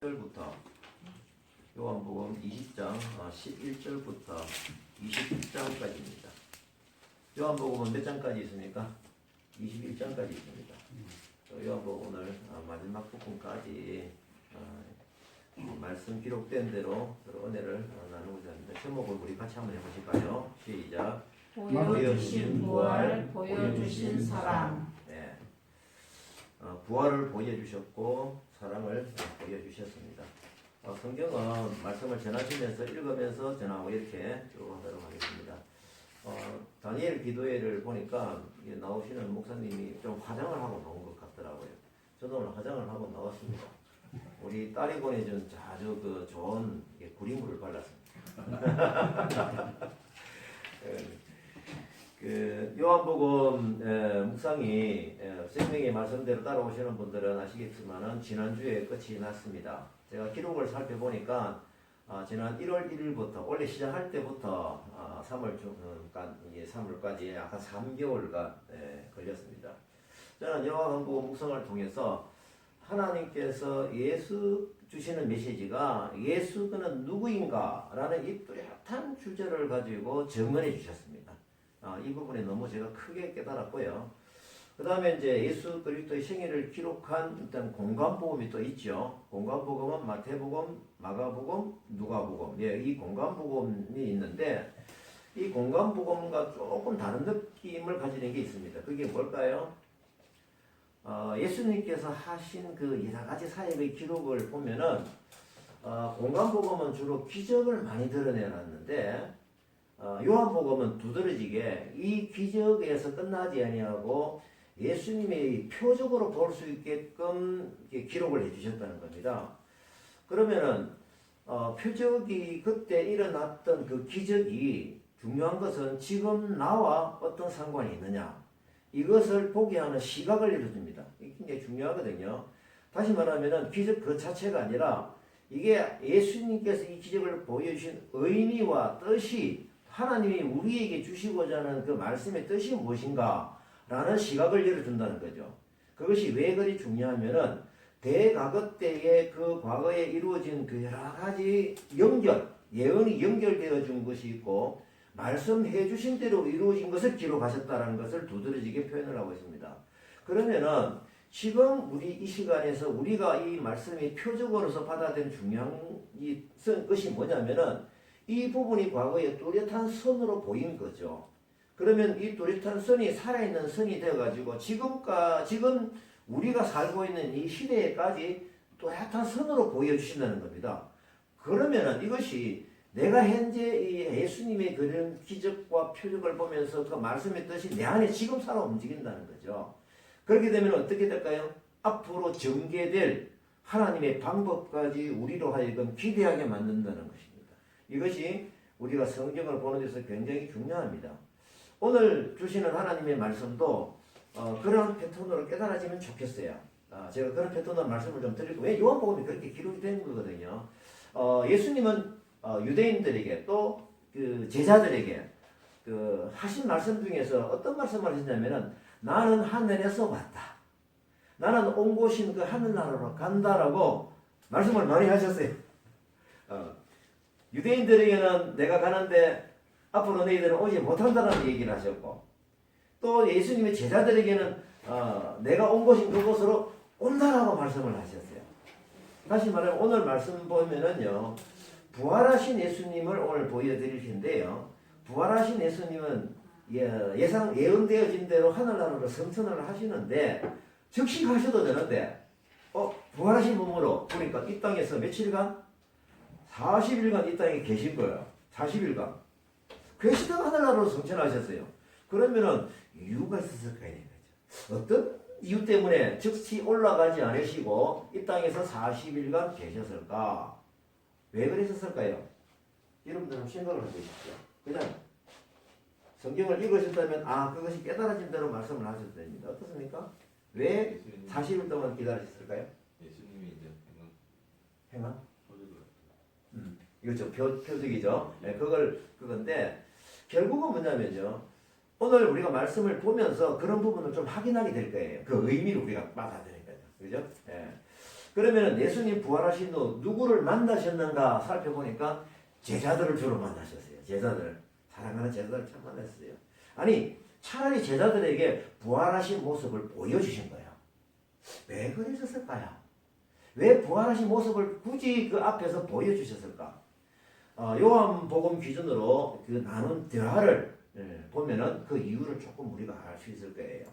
1절부터 요한복음 20장 11절부터 20장까지입니다. 요한복음은 몇 장까지 있습니까? 21장까지 있습니다. 요한복음 오늘 마지막 부분까지 말씀 기록된 대로 은혜를 나누고자 합니다. 제목을 우리 같이 한번 해보실까요? 시작. 보여주신 부활, 보여주신 사랑. 네. 부활을 보여주셨고 사랑을 보여주셨습니다. 성경은 말씀을 전하시면서 읽으면서 전하고 이렇게 쭉 하도록 하겠습니다. 다니엘 기도회를 보니까 나오시는 목사님이 좀 화장을 하고 나온 것 같더라고요. 저도 오늘 화장을 하고 나왔습니다. 우리 딸이 보내준 아주 그 좋은 구리물을 발랐습니다. 그 요한복음 묵상이 생명의 말씀대로 따라오시는 분들은 아시겠지만은 지난주에 끝이 났습니다. 제가 기록을 살펴보니까 지난 1월 1일부터 원래 시작할 때부터 3월까지 약간 3개월간 걸렸습니다. 저는 요한복음 묵상을 통해서 하나님께서 예수 주시는 메시지가 예수 그는 누구인가 라는 이 뚜렷한 주제를 가지고 증언해 주셨습니다. 이 부분에 너무 제가 크게 깨달았고요. 그 다음에 이제 예수 그리스도의 생애를 기록한 일단 공관복음이 또 있죠. 공관복음은 마태복음, 마가복음, 누가복음. 이 공관복음이 있는데 이 공관복음과 조금 다른 느낌을 가지는 게 있습니다. 그게 뭘까요? 예수님께서 하신 그 여러 가지 사역의 기록을 보면은 공관복음은 주로 기적을 많이 드러내놨는데 요한복음은 두드러지게 이 기적에서 끝나지 아니하고 예수님의 표적으로 볼 수 있게끔 기록을 해주셨다는 겁니다. 그러면은 표적이 그때 일어났던 그 기적이 중요한 것은 지금 나와 어떤 상관이 있느냐 이것을 보게 하는 시각을 열어줍니다. 이게 굉장히 중요하거든요. 다시 말하면은 기적 그 자체가 아니라 이게 예수님께서 이 기적을 보여주신 의미와 뜻이 하나님이 우리에게 주시고자 하는 그 말씀의 뜻이 무엇인가 라는 시각을 열어준다는 거죠. 그것이 왜 그리 중요하면은 대과거 때에 그 과거에 이루어진 그 여러 가지 예언이 연결되어 준 것이 있고 말씀해 주신 대로 이루어진 것을 기록하셨다는 것을 두드러지게 표현을 하고 있습니다. 그러면은 지금 우리 이 시간에서 우리가 이 말씀이 표적으로서 받아들인 중요한 것이 뭐냐면은 이 부분이 과거에 뚜렷한 선으로 보인 거죠. 그러면 이 뚜렷한 선이 살아있는 선이 되어가지고 지금 우리가 살고 있는 이 시대에까지 뚜렷한 선으로 보여주신다는 겁니다. 그러면은 이것이 내가 현재 이 예수님의 그런 기적과 표적을 보면서 그 말씀의 뜻이 내 안에 지금 살아 움직인다는 거죠. 그렇게 되면 어떻게 될까요? 앞으로 전개될 하나님의 방법까지 우리로 하여금 기대하게 만든다는 것입니다. 이것이 우리가 성경을 보는 데서 굉장히 중요합니다. 오늘 주시는 하나님의 말씀도 그런 패턴으로 깨달아지면 좋겠어요. 제가 그런 패턴으로 말씀을 좀 드리고 왜 요한복음이 그렇게 기록이 된 거거든요. 예수님은 유대인들에게 또 그 제자들에게 그 하신 말씀 중에서 어떤 말씀을 하셨냐면은 나는 하늘에서 왔다. 나는 온 곳인 그 하늘나라로 간다라고 말씀을 많이 하셨어요. 유대인들에게는 내가 가는데 앞으로 너희들은 오지 못한다는 얘기를 하셨고 또 예수님의 제자들에게는 내가 온 곳인 그곳으로 온다라고 말씀을 하셨어요. 다시 말하면 오늘 말씀 보면은요 부활하신 예수님을 오늘 보여드릴 텐데요. 부활하신 예수님은 예언되어진 대로 하늘나라로 승천을 하시는데 즉시 가셔도 되는데 부활하신 몸으로 보니까 이 땅에서 며칠간 40일간 이 땅에 계신 거예요. 40일간. 계시다가 하늘나라로 승천하셨어요. 그러면은 이유가 있었을 거예요. 어떤 이유 때문에 즉시 올라가지 않으시고 이 땅에서 40일간 계셨을까? 왜 그랬었을까요? 여러분들 한번 생각을 해보십시오. 그냥 성경을 읽으셨다면 그것이 깨달아진 대로 말씀을 하셔도 됩니다. 어떻습니까? 왜 40일 동안 기다리셨을까요? 예수님이 이제 행한? 이거 표적이죠. 네, 그건데 결국은 뭐냐면요. 오늘 우리가 말씀을 보면서 그런 부분을 좀 확인하게 될 거예요. 그 의미를 우리가 받아들일 거예요. 그죠? 네. 그러면 예수님 부활하신 후 누구를 만나셨는가 살펴보니까 제자들을 주로 만나셨어요. 제자들. 사랑하는 제자들을 참 만났어요. 아니 차라리 제자들에게 부활하신 모습을 보여주신 거예요. 왜 그러셨을까요? 왜 부활하신 모습을 굳이 그 앞에서 보여주셨을까? 요한복음 기준으로 그 나눈 대화를 보면은 그 이유를 조금 우리가 알 수 있을 거예요.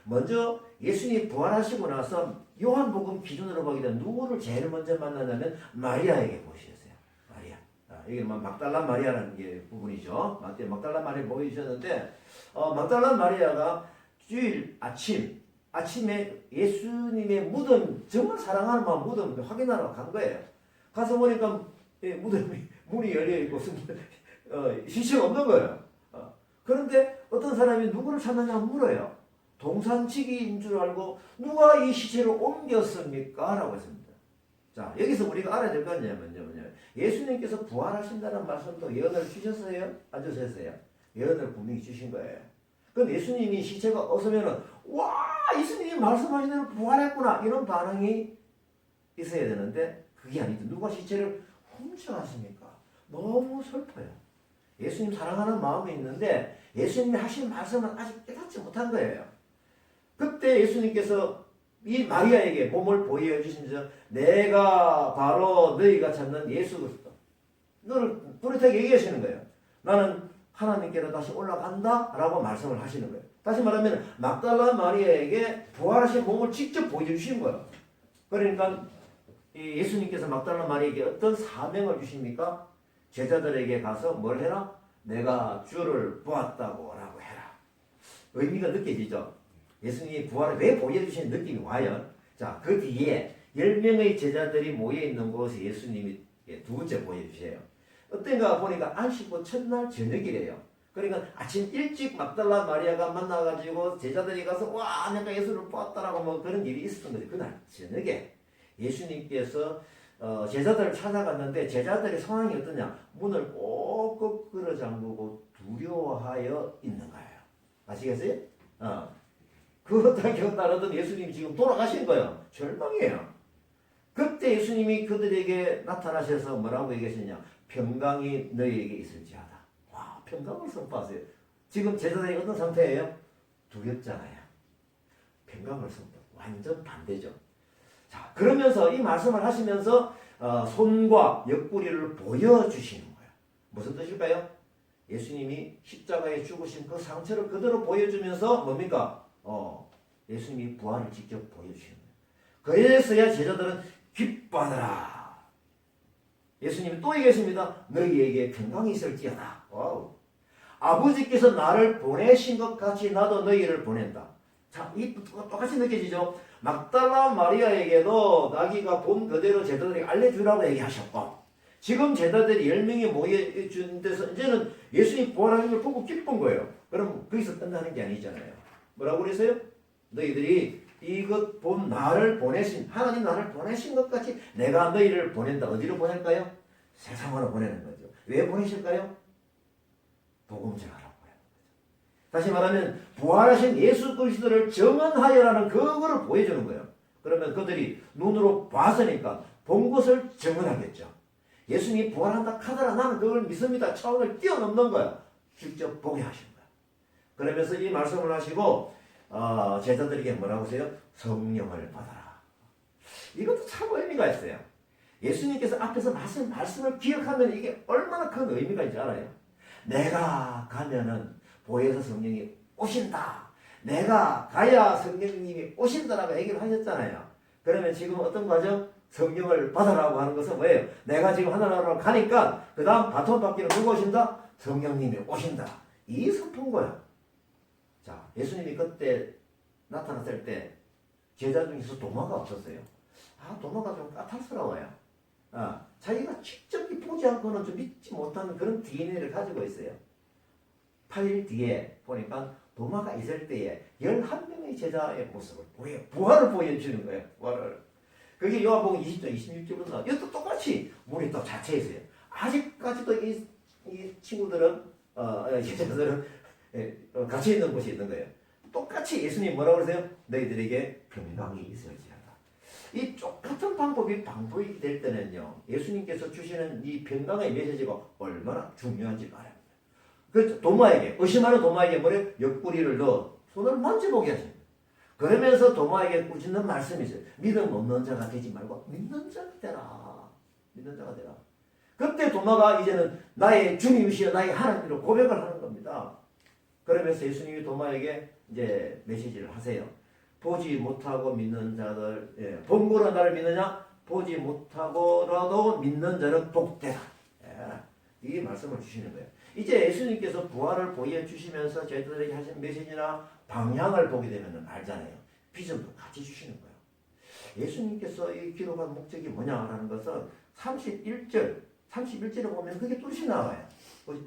먼저 예수님 부활하시고 나서 요한복음 기준으로 보게 되면 누구를 제일 먼저 만나냐면 마리아에게 보셨어요. 마리아. 이게 막달라 마리아라는 게 부분이죠. 막달라 마리아 보여주셨는데 막달라 마리아가 주일 아침에 예수님의 무덤 정말 사랑하는 마음 무덤 확인하러 간 거예요. 가서 보니까 무덤이 문이 열려 있고 시체가 없는 거예요. 그런데 어떤 사람이 누구를 찾느냐 물어요. 동산치기인 줄 알고 누가 이 시체를 옮겼습니까? 라고 했습니다. 자, 여기서 우리가 알아야 될 건 뭐냐면요. 예수님께서 부활하신다는 말씀도 예언을 주셨어요? 안 주셨어요? 예언을 분명히 주신 거예요. 그럼 예수님이 시체가 없으면은 와, 예수님이 말씀하신 대로 부활했구나 이런 반응이 있어야 되는데 그게 아니다. 누가 시체를 훔쳐갔습니까? 너무 슬퍼요. 예수님 사랑하는 마음이 있는데 예수님이 하신 말씀은 아직 깨닫지 못한 거예요. 그때 예수님께서 이 마리아에게 몸을 보여주시면서 내가 바로 너희가 찾는 예수 그리스도 너를 뚜렷하게 얘기하시는 거예요. 나는 하나님께로 다시 올라간다 라고 말씀을 하시는 거예요. 다시 말하면 막달라 마리아에게 부활하신 몸을 직접 보여주신 거예요. 그러니까 예수님께서 막달라 마리아에게 어떤 사명을 주십니까? 제자들에게 가서 뭘 해라? 내가 주를 보았다고 라고 해라. 의미가 느껴지죠? 예수님이 부활을 왜 보여주시는 느낌이 와요? 자, 그 뒤에 10명의 제자들이 모여있는 곳에 예수님이 두 번째 보여주세요. 어떤가 보니까 안식구 첫날 저녁이래요. 그러니까 아침 일찍 막달라 마리아가 만나가지고 제자들이 가서 와 내가 예수를 보았다라고 뭐 그런 일이 있었던 거죠. 그날 저녁에 예수님께서 제자들을 찾아갔는데 제자들의 상황이 어떠냐? 문을 꼭 거꾸로 잠그고 두려워하여 있는 거예요. 아시겠어요? 그것에 따르던 예수님이 지금 돌아가신 거예요. 절망이에요. 그때 예수님이 그들에게 나타나셔서 뭐라고 얘기하셨냐? 평강이 너희에게 있을지어다. 와, 평강을 선포하세요. 지금 제자들이 어떤 상태예요? 두렵잖아요. 평강을 선포. 완전 반대죠. 자, 그러면서 이 말씀을 하시면서 손과 옆구리를 보여주시는 거예요. 무슨 뜻일까요? 예수님이 십자가에 죽으신 그 상처를 그대로 보여주면서 뭡니까? 예수님이 부활을 직접 보여주시는 거예요. 그래서야 제자들은 기뻐하더라. 예수님이 또 얘기했습니다. 너희에게 평강이 있을지어다. 와우. 아버지께서 나를 보내신 것 같이 나도 너희를 보낸다. 자, 이 똑같이 느껴지죠? 막달라 마리아에게도 자기가 본 그대로 제자들에게 알려주라고 얘기하셨고 지금 제자들이 10명이 모여준 데서 이제는 예수님 부활하는 걸 보고 기쁜 거예요. 그럼 거기서 끝나는 게 아니잖아요. 뭐라고 그랬어요? 너희들이 이것 본 나를 보내신 하나님 나를 보내신 것 같이 내가 너희를 보낸다. 어디로 보낼까요? 세상으로 보내는 거죠. 왜 보내실까요? 복음 전하라고 해요. 다시 말하면 부활하신 예수 그리스도를 증언하여라는 그거를 보여주는 거예요. 그러면 그들이 눈으로 봤으니까 본 것을 증언하겠죠. 예수님이 부활한다 하더라 나는 그걸 믿습니다. 차원을 뛰어넘는 거예요. 직접 보게 하신 거예요. 그러면서 이 말씀을 하시고 제자들에게 뭐라고 하세요? 성령을 받아라. 이것도 참 의미가 있어요. 예수님께서 앞에서 말씀을 기억하면 이게 얼마나 큰 의미가 있는지 알아요? 내가 가면은 보혜사 성령이 오신다. 내가 가야 성령님이 오신다라고 얘기를 하셨잖아요. 그러면 지금 어떤 과정? 성령을 받아라고 하는 것은 뭐예요? 내가 지금 하나님으로 가니까 그 다음 바톤 받기는 누가 오신다? 성령님이 오신다. 이 선포인 자, 예수님이 그때 나타났을 때 제자 중에서 도마가 없었어요. 도마가 좀 까탈스러워요. 자기가 직접 보지 않고는 좀 믿지 못하는 그런 DNA를 가지고 있어요. 8일 뒤에 보니까 도마가 있을 때에 11명의 제자의 모습을 보여요. 부활을 보여주는 거예요. 부활을. 그게 요한복음 20장 26절부터 나와요. 이것도 똑같이 문이 또 닫혀 있어요. 아직까지도 이 친구들은 제자들은 갇혀 있는 곳이 있는 거예요. 똑같이 예수님 뭐라고 그러세요? 너희들에게 평강이 있을지어다. 이 똑같은 방법이 반복이 될 때는요, 예수님께서 주시는 이 평강의 메시지가 얼마나 중요한지 말합니다. 그 도마에게, 의심하는 도마에게 뭐래? 옆구리를 넣어 손을 만져보게 하십니다. 그러면서 도마에게 꾸짖는 말씀이 있어요. 믿음 없는 자가 되지 말고 믿는 자가 되라. 믿는 자가 되라. 그때 도마가 이제는 나의 주님이시여 나의 하나님으로 고백을 하는 겁니다. 그러면서 예수님이 도마에게 이제 메시지를 하세요. 보지 못하고 믿는 자들, 본고로 나를 믿느냐? 보지 못하고라도 믿는 자는 복되다. 이 말씀을 주시는 거예요. 이제 예수님께서 부활을 보여주시면서 저희들에게 하신 메시지나 방향을 보게 되면 알잖아요. 비전도 같이 주시는 거예요. 예수님께서 이 기록한 목적이 뭐냐라는 것은 31절에 보면 그게 뚜렷이 나와요.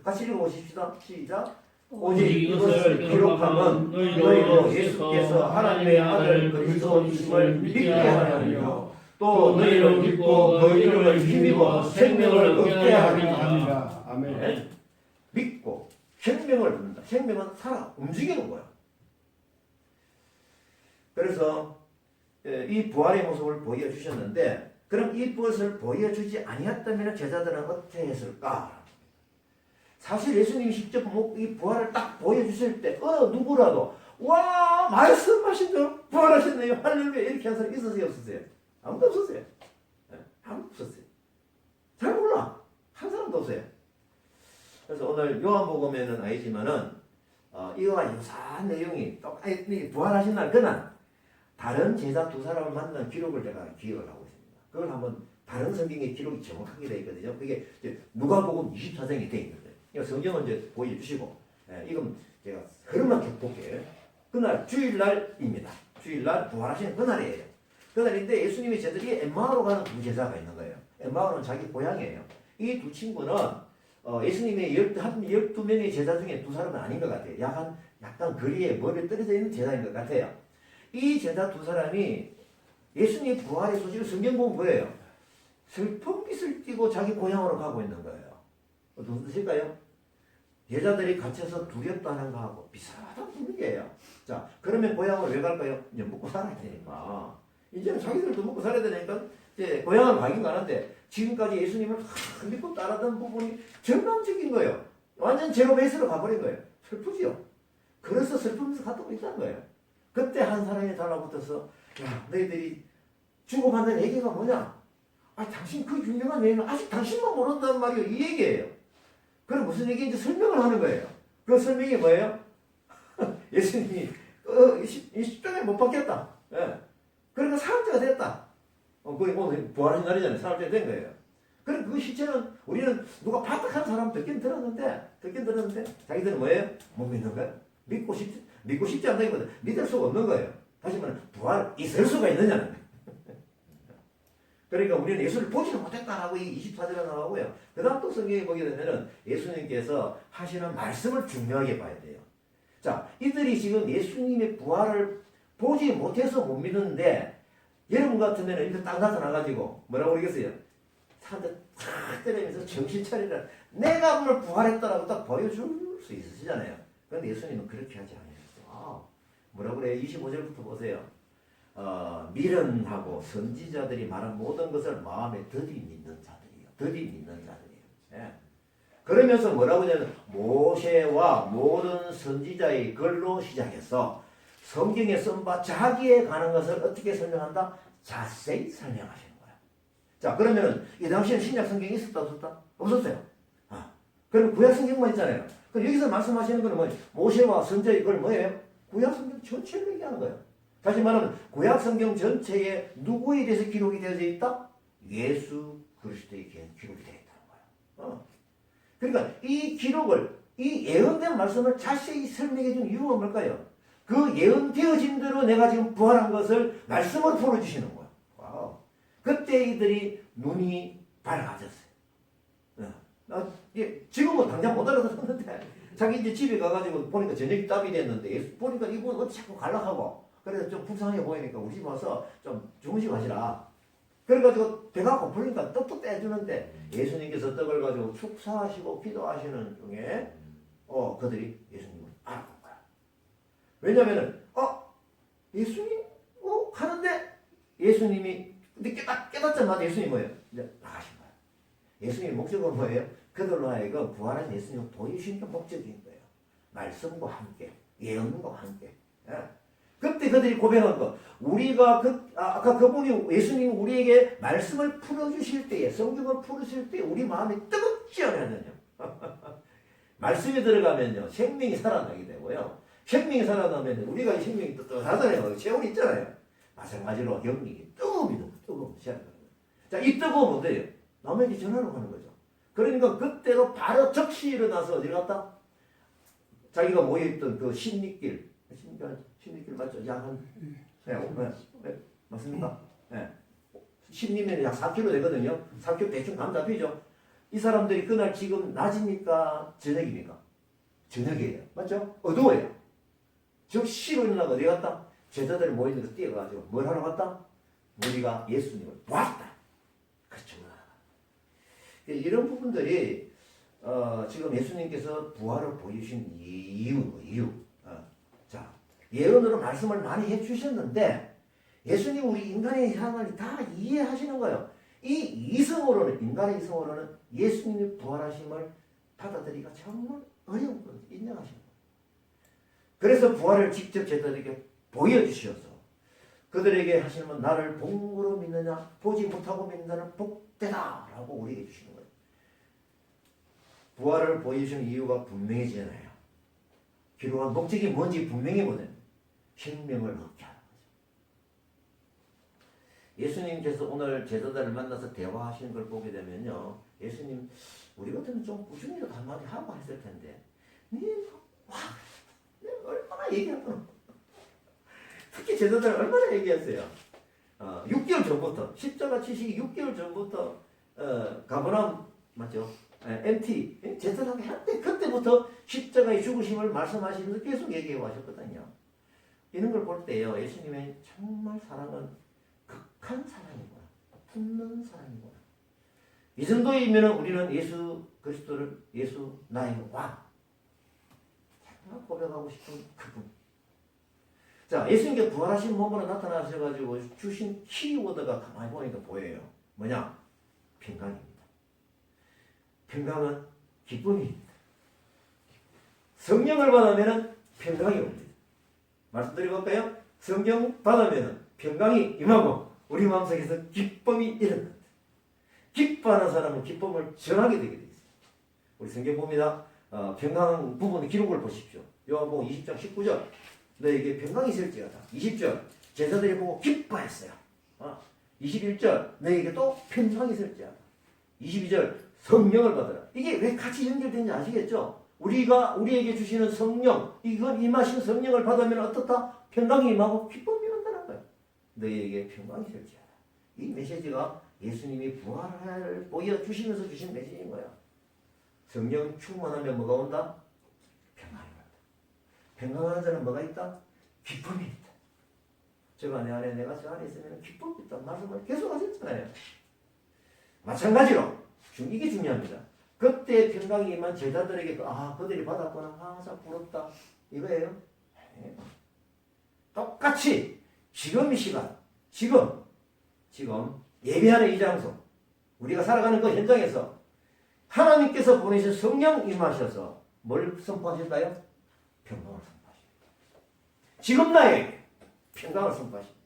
같이 읽어보십시다. 시작. 오직 이것을 기록하면 너희로 예수께서 하나님의 아들 그리스도이심을 믿게 하려며 또 너희를 믿고 그 이름을 힘입어 생명을 얻게 하리라. 아멘. 믿고 생명을 얻는다. 생명은 살아 움직이는 거야. 그래서 이 부활의 모습을 보여주셨는데 그럼 이것을 보여주지 아니었다면 제자들은 어떻게 했을까? 사실 예수님이 직접 이 부활을 딱 보여주실 때 누구라도 와 말씀하신 대로 부활하셨네요 할렐루야 이렇게 한 사람 있었어요 없었어요? 아무도 없었어요. 아무도 없었어요. 잘 몰라. 한 사람도 없어요. 그래서 오늘 요한복음에는 아니지만은 이거와 유사한 내용이 똑같이 부활하신 날 그날 다른 제자 두 사람을 만난 기록을 제가 기억을 하고 있습니다. 그걸 한번 다른 성경의 기록이 정확하게 되어 있거든요. 그게 누가복음 24장에 되어 있는 거예요. 이거 성경은 이제 보여주시고, 이건 제가 흐름만 쭉 볼게요. 그날 주일날입니다. 주일날 부활하시는 그날이에요. 그날인데 예수님의 제자들이 엠마오로 가는 두 제자가 있는 거예요. 엠마오는 자기 고향이에요. 이 두 친구는 예수님의 12명의 제자 중에 두 사람은 아닌 것 같아요. 약간 거리에 멀리 떨어져 있는 제자인 것 같아요. 이 제자 두 사람이 예수님 부활의 소식을 성경 보면 뭐예요? 슬픔빛을 띠고 자기 고향으로 가고 있는 거예요. 무슨 뜻일까요? 제자들이 갇혀서 두렵다는 거하고 비슷한 분위기예요. 자, 그러면 고향으로 왜 갈까요? 이제 먹고 살아야 되니까. 이제는 자기들도 먹고 살아야 되니까 이제 고향을 가긴 가는데 지금까지 예수님을 믿고 따르던 부분이 절망적인 거예요. 완전 제로 베이스로 가버린 거예요. 슬프지요. 그래서 슬프면서 갔다고 있다는 거예요. 그때 한 사람이 달라붙어서 야 너희들이 주고받는 얘기가 뭐냐? 당신 그 유명한 얘기는 아직 당신만 모른다는 말이에요. 이 얘기예요. 그럼 무슨 얘기인지 설명을 하는 거예요. 그 설명이 뭐예요? 예수님이 이 십자가에 못 박혔다. 예. 그러니까 사람자가 됐다. 그게 오늘 부활하신 날이잖아요. 사람자가 된 거예요. 그럼 그 시체는 우리는 누가 바닥한 사람 듣긴 들었는데 자기들은 뭐예요? 못 믿는 거예요. 믿고 싶지 않다기보다 믿을 수가 없는 거예요. 다시 말하면 부활 있을 수가 있느냐는 거예요. 그러니까 우리는 예수를 보지는 못했다라고 이 24절에 나오고요. 그 다음 또 성경에 보게 되면은 예수님께서 하시는 말씀을 중요하게 봐야 돼요. 자, 이들이 지금 예수님의 부활을 보지 못해서 못 믿는데 여러분 같으면 이렇게 딱 나타나가지고 뭐라고 그러겠어요? 사람들 탁 때리면서 정신 차리라. 내가 오늘 부활했다라고 딱 보여줄 수 있으시잖아요. 그런데 예수님은 그렇게 하지 않으셨어요. 뭐라고 그래요? 25절부터 보세요. 미련하고 선지자들이 말한 모든 것을 마음에 더디 믿는 자들이에요. 예. 그러면서 뭐라고 하냐면 모세와 모든 선지자의 글로 시작해서 성경에 쓴 바 자기에 관한 것을 어떻게 설명한다? 자세히 설명하시는 거예요. 자, 그러면 이 당시에는 신약 성경이 있었다 없었다? 없었어요. 그럼 구약 성경만 있잖아요. 그럼 여기서 말씀하시는 거는 뭐예요? 모세와 선지자의 글 뭐예요? 구약 성경 전체를 얘기하는 거예요. 다시 말하면 구약 성경 전체에 누구에 대해서 기록이 되어져 있다? 예수 그리스도에 기록이 되어 있다는 거예요. 그러니까 이 기록을 이 예언된 말씀을 자세히 설명해 준 이유가 뭘까요? 그 예언되어진 대로 내가 지금 부활한 것을 말씀으로 풀어주시는 거예요. 와우. 그때 이들이 눈이 밝아졌어요. 지금은 당장 못 알아듣는데 자기 이제 집에 가가지고 보니까 저녁이 답이 됐는데 보니까 이분 어디 자꾸 갈락하고 그래서 좀 불쌍해 보이니까 우리 집 와서 좀 주무시고 하시라. 그래가지고 배가 고프니까 떡도 떼주는데 예수님께서 떡을 가지고 축사하시고 기도하시는 중에 그들이 예수님을 알아본 거야. 왜냐면은 예수님 하는데 예수님이 근데 깨닫자마자 예수님이 뭐예요? 이제 나가신 거예요. 예수님의 목적은 뭐예요? 그들로 하여금 부활한 예수님을 보여주시는 게 목적인 거예요. 말씀과 함께, 예언과 함께. 예. 그때 그들이 고백한 것, 우리가 아까 그분이 예수님이 우리에게 말씀을 풀어주실 때에, 성경을 풀으실 때 우리 마음이 뜨겁지 않았느냐. 말씀이 들어가면요, 생명이 살아나게 되고요. 생명이 살아나면 우리가 이 생명이 뜨뜻하잖아요. 세월이 있잖아요. 마찬가지로 영lik이 뜨거움 시작하는 거예요. 자, 이 뜨거움은 어때요? 남에게 전하러 가는 거죠. 그러니까 그때로 바로 즉시 일어나서 어디 갔다? 자기가 모여있던 그 신리길 맞죠? 약한 맞습니까? 네. 10리면 약 4km 되거든요. 4km 대충 감 잡히죠. 이 사람들이 그날 지금 낮입니까? 저녁입니까? 저녁이에요. 맞죠? 어두워요. 즉시로 일어나고 어디 갔다? 제자들이 모이는 데 뛰어가지고 뭘 하러 갔다? 우리가 예수님을 보았다. 그렇죠. 이런 부분들이 지금 예수님께서 부활을 보여주신 이유. 자, 예언으로 말씀을 많이 해주셨는데 예수님 우리 인간의 향을 다 이해하시는 거예요. 인간의 이성으로는 예수님이 부활하심을 받아들이기가 정말 어려운 거예요. 인정하시는 거예요. 그래서 부활을 직접 제자들에게 보여주셔서 그들에게 하시는 나를 본으로 믿느냐 보지 못하고 믿는 자는 복되다 라고 우리에게 주시는 거예요. 부활을 보여주신 이유가 분명해지잖아요. 기록한 목적이 뭔지 분명히거든요. 생명을 얻게 하는 거죠. 예수님께서 오늘 제자들을 만나서 대화하시는 걸 보게 되면요. 예수님 우리 같으면 좀 꾸준히라도 한마디 하고 했을 텐데 얼마나 얘기하노. 특히 제자들 얼마나 얘기했어요. 6개월 전부터 십자가 치시기 6개월 전부터 가버나움 맞죠? MT 제자들하고 한때 그때부터 십자가의 죽으심을 말씀하시면서 계속 얘기해 왔었거든요. 이런 걸 볼 때요. 예수님의 정말 사랑은 극한 사랑이구나. 품는 사랑이구나. 이 정도이면 우리는 예수 그리스도를 예수 나의 왕 정말 고백하고 싶은 그분. 자, 예수님께 부활하신 몸으로 나타나셔가지고 주신 키워드가 가만히 보니까 보여요. 뭐냐? 평강입니다. 평강은 기쁨입니다. 성령을 받으면 평강이 옵니다. 말씀드려볼까요? 성령 받으면 평강이 임하고 우리 마음속에서 기쁨이 일어납니다. 기뻐하는 사람은 기쁨을 전하게 되게 되어 있어요. 우리 성경 봅니다. 평강 부분의 기록을 보십시오. 요한복음 20장 19절 너에게 평강이 있을지어다. 20절 제자들이 보고 기뻐했어요. 21절 너에게 또 평강이 있을지어다. 22절 성령을 받아라. 이게 왜 같이 연결되는지 아시겠죠? 우리에게 주시는 성령, 이건 임하신 성령을 받으면 어떻다? 평강이 임하고 기쁨이 온다는 거예요. 너희에게 평강이 있을지어다. 이 메시지가 예수님이 부활을 보여주시면서 주신 메시지인 거예요. 성령 충만하면 뭐가 온다? 평강이 온다. 평강하는 자는 뭐가 있다? 기쁨이 있다. 제가 내 안에 내가 저 안에 있으면 기쁨이 있다. 말씀을 계속 하셨잖아요. 마찬가지로 이게 중요합니다. 그때 평강이 임한 제자들에게 그들이 받았구나. 참 부럽다. 이거예요. 네. 똑같이 지금 이 시간, 지금 예배하는 이 장소, 우리가 살아가는 그 현장에서 하나님께서 보내신 성령 임하셔서 뭘 선포하실까요? 평강을 선포하십니다. 지금 나에게 평강을 선포하십니다.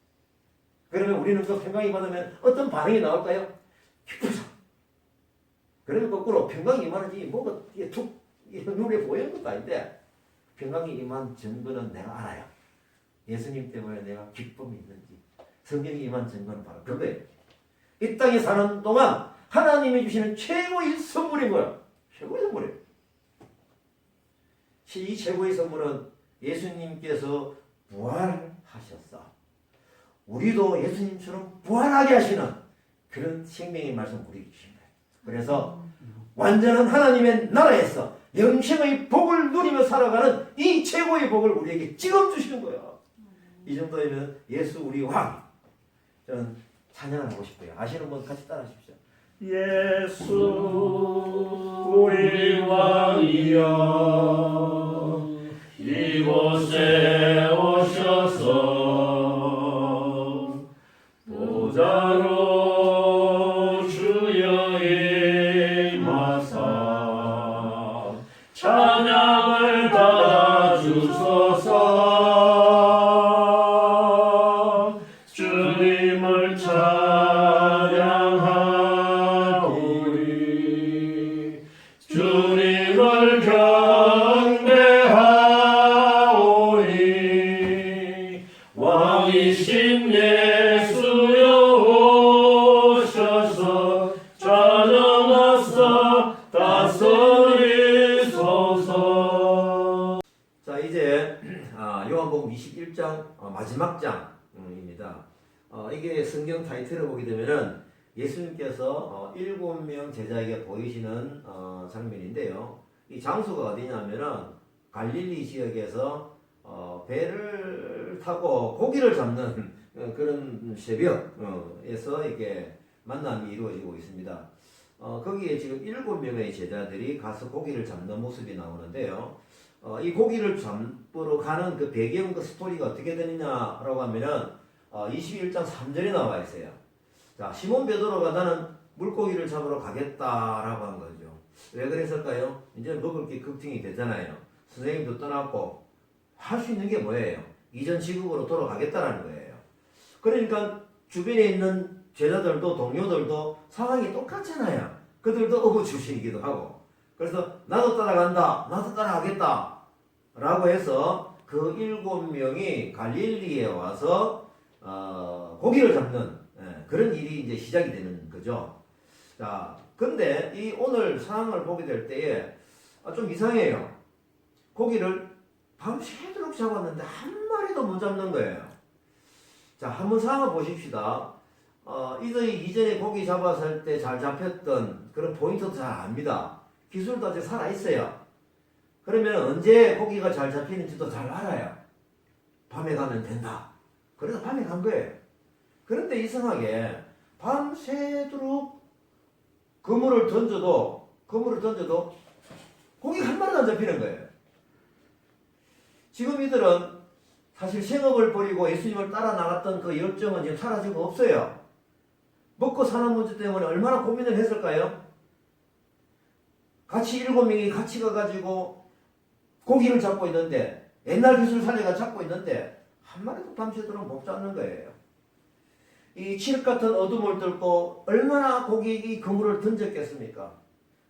그러면 우리는 그 평강이 받으면 어떤 반응이 나올까요? 기쁘죠. 그러면 거꾸로 평강이 임하는지 뭐가 눈에 보이는 것도 아닌데 평강이 임한 증거는 내가 알아요. 예수님 때문에 내가 기쁨이 있는지 성령이 임한 증거는 바로 그거예요. 이 땅에 사는 동안 하나님이 주시는 최고의 선물이 뭐야? 최고의 선물이에요. 이 최고의 선물은 예수님께서 부활하셨어. 우리도 예수님처럼 부활하게 하시는 그런 생명의 말씀 우리에게 주신 거예요. 그래서 완전한 하나님의 나라에서 영생의 복을 누리며 살아가는 이 최고의 복을 우리에게 지금 주시는 거예요. 이 정도면 예수 우리 왕. 저는 찬양을 하고 싶어요. 아시는 분 같이 따라 하십시오. 예수 우리 왕이여 이곳에 오셔서 보좌로 경배하오니 왕이신 예수여 오셔서 찾아와서 다스리소서. 자, 이제 요한복음 21장 마지막 장입니다. 이게 성경 타이틀을 보게 되면은 예수님께서 7명 제자에게 보이시는 장면인데요. 이 장소가 어디냐면은 갈릴리 지역에서 배를 타고 고기를 잡는 그런 새벽에서 이렇게 만남이 이루어지고 있습니다. 거기에 지금 7명의 제자들이 가서 고기를 잡는 모습이 나오는데요. 이 고기를 잡으러 가는 그 배경 그 스토리가 어떻게 되느냐라고 하면은 21장 3절에 나와 있어요. 자, 시몬 베드로가 나는 물고기를 잡으러 가겠다라고 한 거죠. 왜 그랬을까요? 이제 먹을 게 걱정이 되잖아요. 선생님도 떠났고 할 수 있는 게 뭐예요? 이전 지국으로 돌아가겠다라는 거예요. 그러니까 주변에 있는 제자들도 동료들도 상황이 똑같잖아요. 그들도 어부 출신이기도 하고. 그래서 나도 따라간다, 나도 따라가겠다 라고 해서 그 7명이 갈릴리에 와서 고기를 잡는 그런 일이 이제 시작이 되는 거죠. 자, 근데 이 오늘 상황을 보게 될 때에 좀 이상해요. 고기를 밤새도록 잡았는데 한 마리도 못 잡는 거예요. 자, 한번 상황을 보십시다. 이전에 고기 잡았을 때 잘 잡혔던 그런 포인트도 잘 압니다. 기술도 아직 살아있어요. 그러면 언제 고기가 잘 잡히는지도 잘 알아요. 밤에 가면 된다. 그래서 밤에 간 거예요. 그런데 이상하게 밤새도록 그물을 던져도 고기가 한 마리도 안 잡히는 거예요. 지금 이들은 사실 생업을 버리고 예수님을 따라 나갔던 그 열정은 지금 사라지고 없어요. 먹고 사는 문제 때문에 얼마나 고민을 했을까요? 같이 7명이 같이 가가지고 고기를 잡고 있는데 옛날 기술 살려가 잡고 있는데 한 마리도 밤새도록 못 잡는 거예요. 이 칠흑 같은 어둠을 뚫고 얼마나 고기 그물을 던졌겠습니까?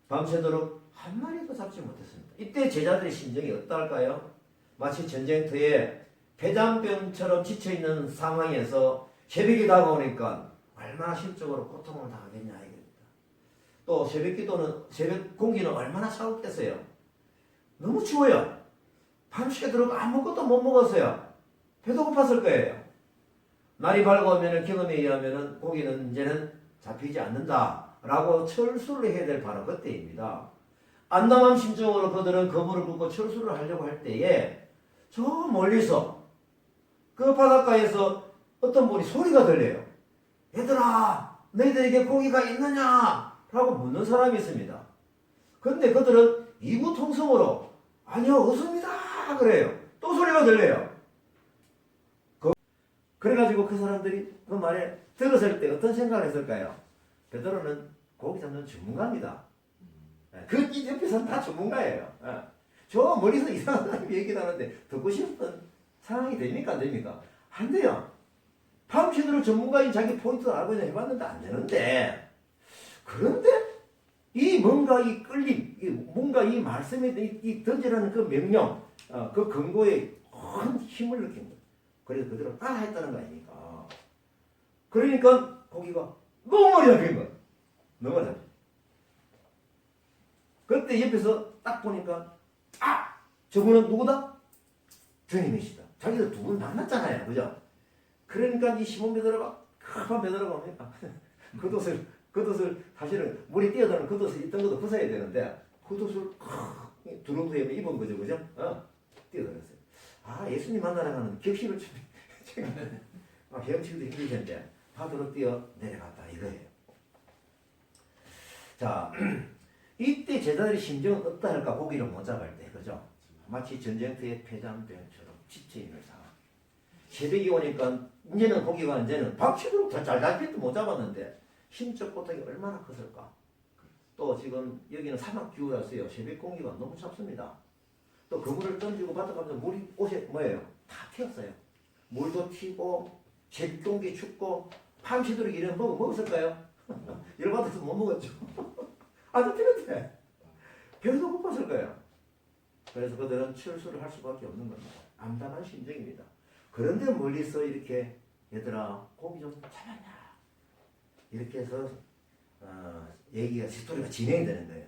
밤새도록 한 마리도 잡지 못했습니다. 이때 제자들의 심정이 어떨까요? 마치 전쟁터에 폐잔병처럼 지쳐있는 상황에서 새벽이 다가오니까 얼마나 심적으로 고통을 당하겠냐 이겁니다. 또 새벽 공기는 얼마나 차갑겠어요. 너무 추워요. 밤새도록 아무것도 못 먹었어요. 배도 고팠을 거예요. 날이 밝아오면 경험에 의하면 고기는 이제는 잡히지 않는다라고 철수를 해야 될 바로 그때입니다. 안담한 심정으로 그들은 그물을 긋고 철수를 하려고 할 때에 저 멀리서 그 바닷가에서 어떤 분이 소리가 들려요. 얘들아, 너희들에게 고기가 있느냐? 라고 묻는 사람이 있습니다. 그런데 그들은 이구통성으로 아니요, 없습니다. 그래요. 또 소리가 들려요. 그래가지고 그 사람들이 그 말에 들었을 때 어떤 생각을 했을까요? 베드로는 고기 잡는 전문가입니다. 그 옆에서는 다 전문가예요. 저 멀리서 이상한 사람이 얘기를 하는데 듣고 싶은 상황이 됩니까? 안 됩니까? 안 돼요. 밤새도록 전문가인 자기 포인트를 알고 있는 해봤는데 안 되는데, 그런데 이 뭔가 이 끌림, 뭔가 이 말씀에 이 던지라는 그 명령, 그 근거에 큰 힘을 느낀 거예요. 그래서 그대로 따라했다는 거 아닙니까? 그러니까 고기가 너무 많이 잡힌 거예요. 너무 많이 잡힌. 그때 옆에서 딱 보니까 저분은 누구다? 주님이시다. 자기들 두 분 만났잖아요. 그죠? 그러니까 이 시몬 베드로가 급한 베드로가 뭡니까? 겉옷을 사실은 물이 뛰어드는 겉옷을 있던 것도 벗어야 되는데 겉옷을 두른두에 입은 거죠. 그죠? 뛰어들었어요. 예수님 만나러 가는 격식을 좀 헤엄치기도 힘들텐데 바다로 뛰어 내려갔다 이거예요. 자, 이때 제자들의 심정은 어떠할까? 고기를 못 잡을 때, 그죠? 마치 전쟁터의 폐잔병처럼 지쳐있는 상황. 새벽이 오니까 이제는 고기가 밤새도록 잘 잡힐 못 잡았는데 심적 고통이 얼마나 컸을까? 또 지금 여기는 사막 기후라서요. 새벽 공기가 너무 찹습니다. 또 그물을 던지고 바닷가면서 물이 옷에 뭐예요? 다 튀었어요. 물도 튀고 새벽 공기 춥고 밤새도록 이런 먹었을까요? 열받아서 못 먹었죠. 안 잡히는데 배도 고팠을 거예요. 그래서 그들은 철수를 할 수밖에 없는 겁니다. 암담한 심정입니다. 그런데 멀리서 이렇게 얘들아 고기 좀 잡았냐 이렇게 해서 얘기가 스토리가 진행이 되는 거예요.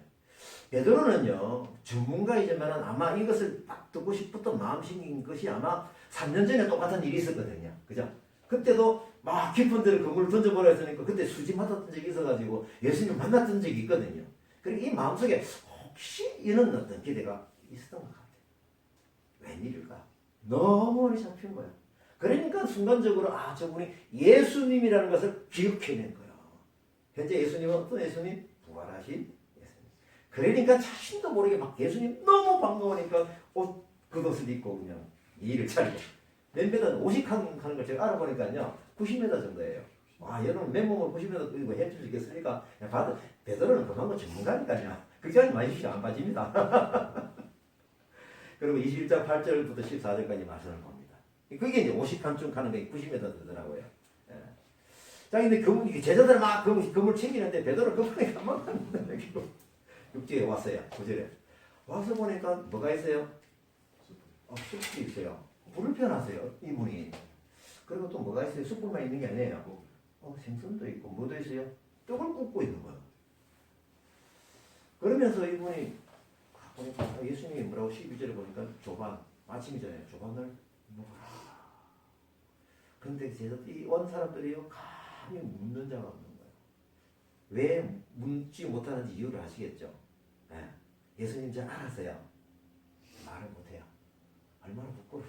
베드로는요 전문가이지만 아마 이것을 딱 듣고 싶었던 마음 생긴 것이 아마 3년 전에 똑같은 일이 있었거든요. 그죠? 그때도 막 깊은 데를 그물을 던져보라 했으니까 그때 수지 맞았던 적이 있어가지고 예수님 만났던 적이 있거든요. 그리고 이 마음속에 혹시 이런 어떤 기대가 있었던 것 같아요. 웬일일까? 너무 오래 잡힌 거야. 그러니까 순간적으로 저분이 예수님이라는 것을 기억해낸 거야. 현재 예수님은 어떤 예수님? 부활하신 예수님. 그러니까 자신도 모르게 막 예수님 너무 반가우니까 옷 겉옷을 입고 그냥 일을 차리고 몇 미터 50칸 하는 걸 제가 알아보니까요 90m 정도예요. 여러분 맨몸을 90m 뛰고 헤엄칠 수 있겠습니까? 봐도 베드로는 그만큼 전문가니까요. 걱정하지 마십시오. 안 빠집니다. 그리고 21장 8절부터 14절까지 말씀을 봅니다. 그게 이제 50칸쯤 가는 게 90m 되더라고요. 예. 자, 근데 제자들 막 그물 챙기는데 베드로 그물에 가만 갔는데 6절에 왔어요. 9절에. 와서 보니까 뭐가 있어요? 숯이 있어요. 불편하세요. 이분이. 그리고 또 뭐가 있어요? 숯불만 있는 게 아니에요. 생선도 있고 뭐도 있어요? 떡을 굽고 있는 거예요. 그러면서 이분이 보니까 예수님이 뭐라고 12절에 보니까 조반 아침이잖아요. 조반을 먹어라. 근데 이 온 사람들이요 감히 묻는 자가 없는 거예요. 왜 묻지 못하는지 이유를 아시겠죠? 예수님 잘 알았어요. 말을 못해요. 얼마나 부끄러워.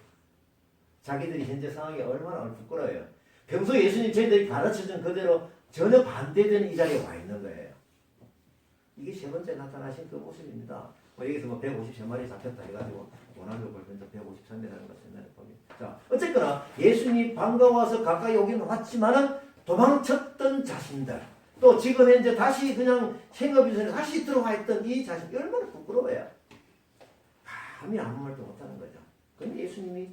자기들이 현재 상황이 얼마나 부끄러워요. 평소에 예수님 저희들이 가르쳐준 그대로 전혀 반대되는 이 자리에 와 있는 거예요. 이게 세 번째 나타나신 그 모습입니다. 여기서 153마리 잡혔다 해가지고 원한을 벌면서 153이라는 것을 봅니다. 자, 어쨌거나 예수님이 반가워서 가까이 오긴 왔지만은 도망쳤던 자신들, 또 지금 현재 다시 그냥 생업유선에 다시 들어와 있던 이 자신이 얼마나 부끄러워요. 감히 아무 말도 못하는 거죠. 근데 예수님이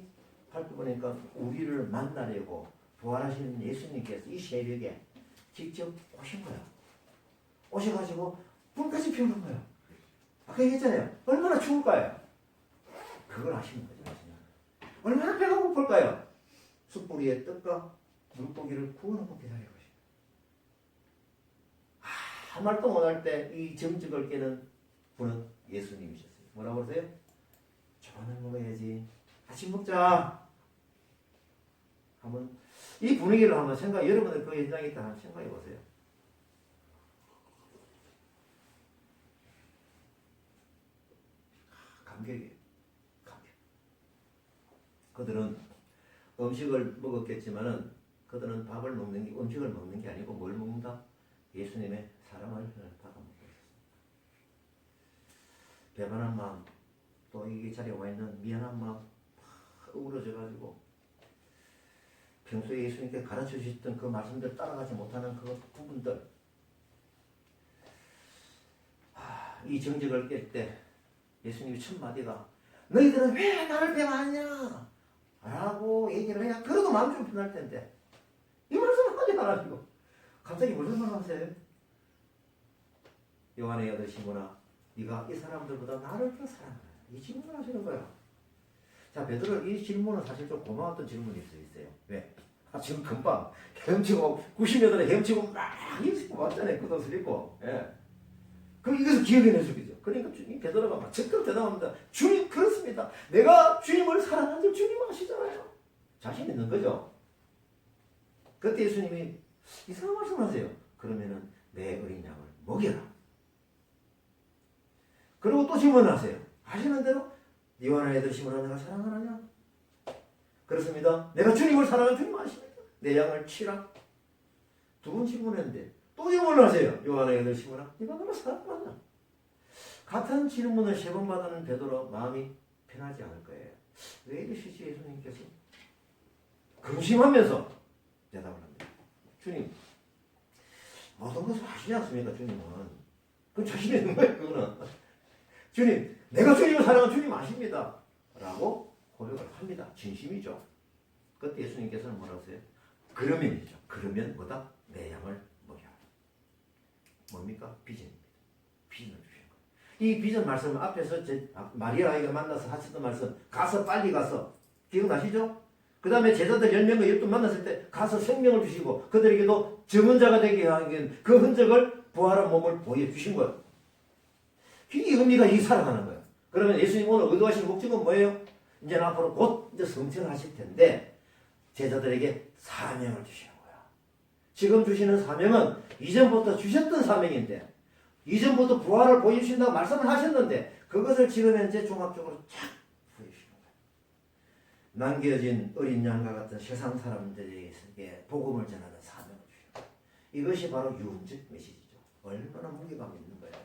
살펴보니까 우리를 만나려고 부활하시는 예수님께서 이 새벽에 직접 오신 거예요. 오셔가지고 불까지 피우는 거예요. 아까 얘기했잖아요. 얼마나 추울까요? 그걸 아시는 거죠. 얼마나 배가 고플까요? 숯불 위에 떡과 물고기를 구워놓고 기다리고 계십니다. 한 말도 못할 때 이 정직을 깨는 분은 예수님이셨어요. 뭐라고 그러세요? 저녁 먹어야지. 아침 먹자. 한번 이 분위기를 한번 여러분들 그 현장에 있다 한번 생각해 보세요. 감격이에요. 감격. 그들은 음식을 먹었겠지만은 그들은 밥을 먹는 게 음식을 먹는 게 아니고 뭘 먹는다? 예수님의 사랑을 받아 먹고 있었습니다. 배반한 마음, 또 이 자리에 와 있는 미안한 마음, 우울해져가지고 평소에 예수님께 가르쳐 주셨던 그 말씀들 따라가지 못하는 그 부분들, 이 정직을 깰 때 예수님이 첫 마디가 너희들은 왜 나를 배반하냐 라고 얘기를 해야 그래도 마음 좀 편할 텐데 이 말씀 하지 말아가지고 갑자기 무슨 말 하세요? 요한의 아들 시몬아 네가 이 사람들보다 나를 더 사랑하냐 이 질문을 하시는 거야. 자, 베드로 이 질문은 사실 좀 고마웠던 질문이 있어요. 왜? 지금 금방 헤엄치고 90m에 헤엄치고 막 힘쓰고 왔잖아요. 그 옷을 입고. 예. 그럼 이것을 기억해낼 수 있죠. 그러니까 주님 베드로가 막 적극 대답합니다. 주님 그렇습니다. 내가 주님을 사랑하는 줄 주님 아시잖아요. 자신 있는 거죠. 그때 예수님이 이상한 말씀하세요. 그러면은 내 어린 양을 먹여라. 그리고 또 질문하세요. 하시는 대로 요한의 아들 시몬아 내가 사랑하느냐? 그렇습니다. 내가 주님을 사랑하는 주님 아십니까? 내 양을 치라. 두 번 질문했는데 또 질문하세요. 요한의 아들 시몬아 네가 나를 사랑하느냐? 같은 질문을 세 번 받는 베드로 마음이 편하지 않을 거예요. 왜 이러시지 예수님께서? 근심하면서 대답을 합니다. 주님 모든 것을 아시지 않습니까? 주님은 그건 자신 있는 거예요. 그거는 주님 내가 주님을 사랑하는 주님 아십니다. 라고 고백을 합니다. 진심이죠. 그때 예수님께서는 뭐라고 하세요? 그러면이죠. 그러면 뭐다? 내 양을 먹여라. 뭡니까? 비전입니다. 비전을 주시는 거예요. 이 비전 말씀 앞에서 마리아에게 만나서 하셨던 말씀, 가서 빨리 가서, 기억나시죠? 그 다음에 제자들 10명과 12 만났을 때 가서 생명을 주시고 그들에게도 증언자가 되게 하는 그 흔적을 부활한 몸을 보여주신 거예요. 이 의미가 이 사랑하는 거예요. 그러면 예수님 오늘 의도하시는 목적은 뭐예요? 이제 앞으로 곧 이제 성천을 하실 텐데 제자들에게 사명을 주시는 거야. 지금 주시는 사명은 이전부터 주셨던 사명인데 이전부터 부활을 보여주신다고 말씀을 하셨는데 그것을 지금 현재 종합적으로 쫙 보여주시는 거예요. 남겨진 어린 양과 같은 세상 사람들에게 복음을 전하는 사명을 주시는 거예요. 이것이 바로 유언적 메시지죠. 얼마나 무게감 있는 거예요.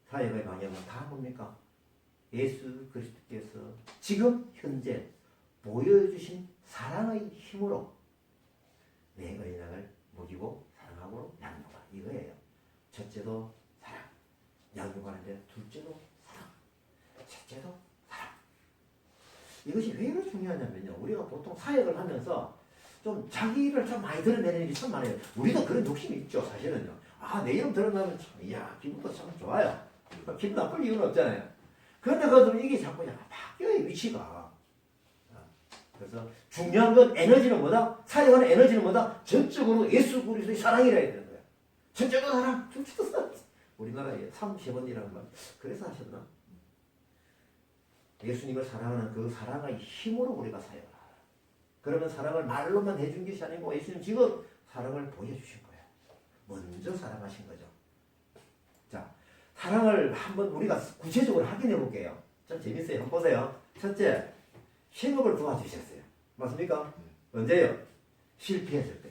사역의 방향은 다 뭡니까? 예수 그리스도께서 지금 현재 보여주신 사랑의 힘으로 내 어린양을 먹이고 사랑하고 양육하라 이거예요. 첫째도 사랑, 양육하는데 둘째도 사랑, 셋째도 사랑. 이것이 왜 이렇게 중요하냐면요. 우리가 보통 사역을 하면서 좀 자기를 좀 많이 드러내는 게 참 많아요. 우리도 그런 욕심이 있죠. 사실은요. 아, 내 이름 드러나면 참, 이야, 기분도 참 좋아요. 기분 나쁠 이유는 없잖아요. 그런데 그것은 이게 자꾸 바뀌어요, 위치가. 그래서 중요한 건 에너지는 뭐다? 사역하는 에너지는 뭐다? 전적으로 예수 그리스도의 사랑이라 해야 되는 거야. 전적으로 사랑, 둘째도 사랑. 우리나라에 30번이라는 말. 그래서 하셨나? 예수님을 사랑하는 그 사랑의 힘으로 우리가 사역을 하라. 그러면 사랑을 말로만 해준 것이 아니고 예수님 지금 사랑을 보여주신 거예요. 먼저 사랑하신 거죠. 자, 사랑을 한번 우리가 구체적으로 확인해 볼게요. 좀 재밌어요. 한번 보세요. 첫째, 생업을 도와주셨어요. 맞습니까? 언제요? 실패했을 때.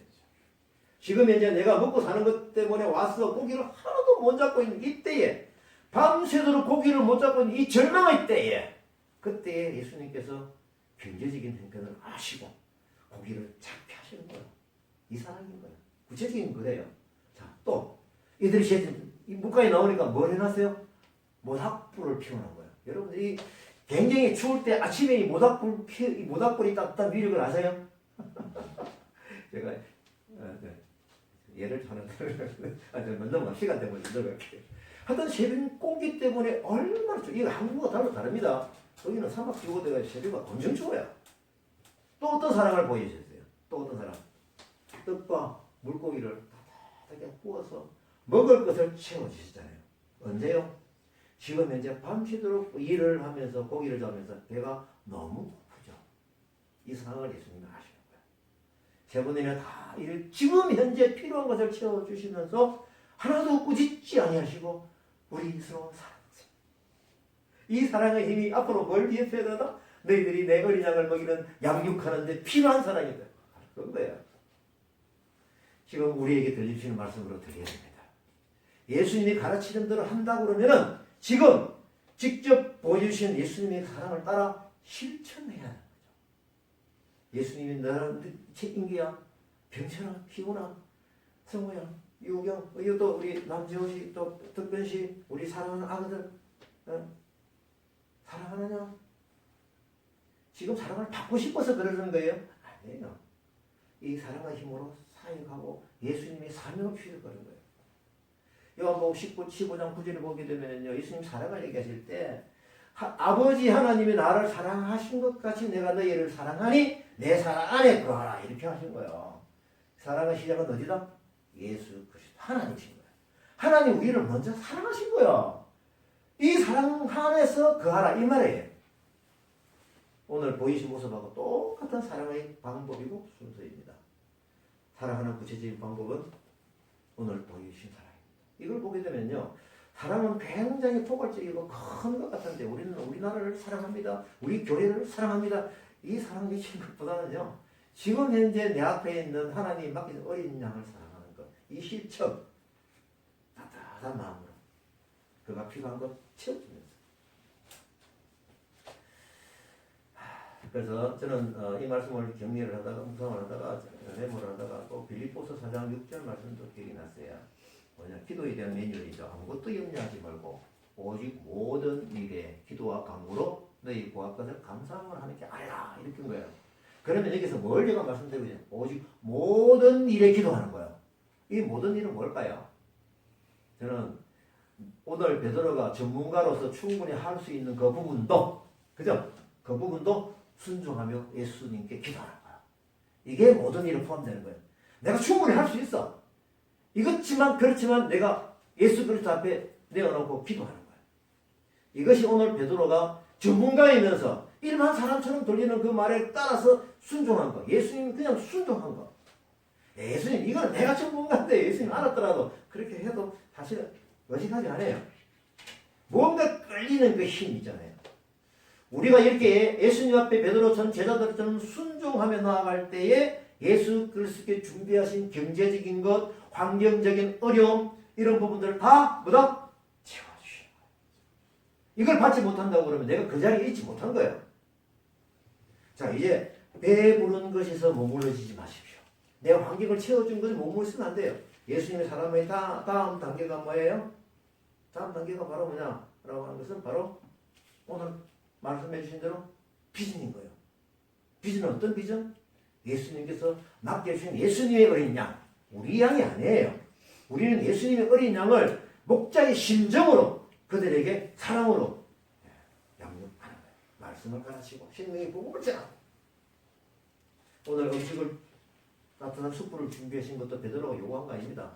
지금 현재 내가 먹고 사는 것 때문에 와서 고기를 하나도 못 잡고 있는 이때에 밤새도록 고기를 못 잡고 있는 이 절망의 때에 그때에 예수님께서 경제적인 형편을 아시고 고기를 잡게 하시는 거예요. 이 사랑인 거예요. 구체적인 거예요. 자, 또 이들이 이 물가에 나오니까 뭘 해놨어요? 모닥불을 피워놓은 거예요. 여러분들이 굉장히 추울 때 아침에 이 모닥불이 따뜻한 위력을 아세요? 제가 예를 하나 넘어가 시간 때문에 넘어갈게요. 하여튼 새벽 공기 때문에 얼마나 이거 한국과 다릅니다. 거기는 사막 지구대가 새벽가 엄청 추워요. 또 어떤 사랑을 보여주셨어요? 또 어떤 사랑? 떡과 물고기를 따뜻하게 구워서 먹을 것을 채워주시잖아요. 언제요? 지금 현재 밤새도록 일을 하면서 고기를 잡으면서 배가 너무 고프죠. 이 상황을 예수님이 아시는 거예요. 세 번이나 다 지금 현재 필요한 것을 채워주시면서 하나도 꾸짖지 아니하시고 우리 서로 사랑하세요. 이 사랑의 힘이 앞으로 뭘 위해서 해야 되나? 너희들이 내 어린 양을 먹이는 양육하는 데 필요한 사랑이다. 그런 거예요. 지금 우리에게 들려주시는 말씀으로 드려야 됩니다. 예수님이 가르치는 대로 한다고 그러면은 지금 직접 보여주신 예수님의 사랑을 따라 실천해야 하는 거죠. 예수님이 너는 인기야, 병철아, 희훈아, 성우야, 유경, 또 우리 남지호씨, 또 덕변씨, 우리 사랑하는 아그들, 사랑하느냐? 지금 사랑을 받고 싶어서 그러는 거예요? 아니에요. 이 사랑의 힘으로 사역하고 예수님의 사명을 취해서 그런 거예요. 요한복음 15장 9절을 보게 되면요, 예수님 사랑을 얘기하실 때 아버지 하나님이 나를 사랑하신 것 같이 내가 너희를 사랑하니 내 사랑 안에 거하라 이렇게 하신 거예요. 사랑의 시작은 어디다? 예수 그리스도 하나님이신 거예요. 하나님 우리를 먼저 사랑하신 거예요. 이 사랑 안에서 거하라 이 말이에요. 오늘 보이신 모습하고 똑같은 사랑의 방법이고 순서입니다. 사랑하는 구체적인 방법은 오늘 보이신 사랑입니다. 이걸 보게 되면요, 사랑은 굉장히 포괄적이고 큰 것 같은데 우리는 우리나라를 사랑합니다. 우리 교회를 사랑합니다. 이 사랑 미치는 것보다는요, 지금 현재 내 앞에 있는 하나님 맡긴 어린 양을 사랑하는 것, 이 실천, 따뜻한 마음으로 그가 필요한 것 채워주면서. 그래서 저는 이 말씀을 격리를 하다가 묵상을 하다가 메모를 하다가 또 빌립보서 4장 6절 말씀도 기억이 났어요. 뭐냐, 기도에 대한 매뉴얼이죠. 아무것도 염려하지 말고 오직 모든 일에 기도와 간구로 너희 구할 것을 감사함을 하나님께 알라 이렇게 한 거예요. 그러면 여기서 뭘 제가 말씀드리고 있냐? 오직 모든 일에 기도하는 거예요. 이 모든 일은 뭘까요? 저는 오늘 베드로가 전문가로서 충분히 할 수 있는 그 부분도, 그죠? 그 부분도 순종하며 예수님께 기도하는 거야. 이게 모든 일에 포함되는 거예요. 내가 충분히 할 수 있어. 그렇지만 내가 예수 그리스도 앞에 내어놓고 기도하는 거야. 이것이 오늘 베드로가 전문가이면서 일반 사람처럼 들리는 그 말에 따라서 순종한 거. 예수님 그냥 순종한 거. 예수님 이건 내가 전문가인데 예수님 알았더라도 그렇게 해도 사실은 의식하지 않아요. 뭔가 끌리는 그 힘 있잖아요. 우리가 이렇게 예수님 앞에 베드로처럼 제자들처럼 순종하며 나아갈 때에 예수 그리스도께 준비하신 경제적인 것, 환경적인 어려움 이런 부분들을 다 뭐다? 채워주시는 거예요. 이걸 받지 못한다고 그러면 내가 그 자리에 있지 못한 거예요. 자, 이제 배부른 것에서 머물러지지 마십시오. 내가 환경을 채워준 것에 머물러 있으면 안 돼요. 예수님의 사람의 다음 단계가 뭐예요? 다음 단계가 바로 뭐냐라고 하는 것은 바로 오늘 말씀해 주신 대로 비전인 거예요. 비전은 어떤 비전? 예수님께서 맡겨주신 예수님의 어린 양. 우리 양이 아니에요. 우리는 예수님의 어린 양을 목자의 심정으로 그들에게 사랑으로 양육하는 거예요. 말씀을 가르치고 생명의 복음을 전하고. 오늘 음식을 따뜻한 숯불을 준비하신 것도 베드로가 요구한 거 아닙니다.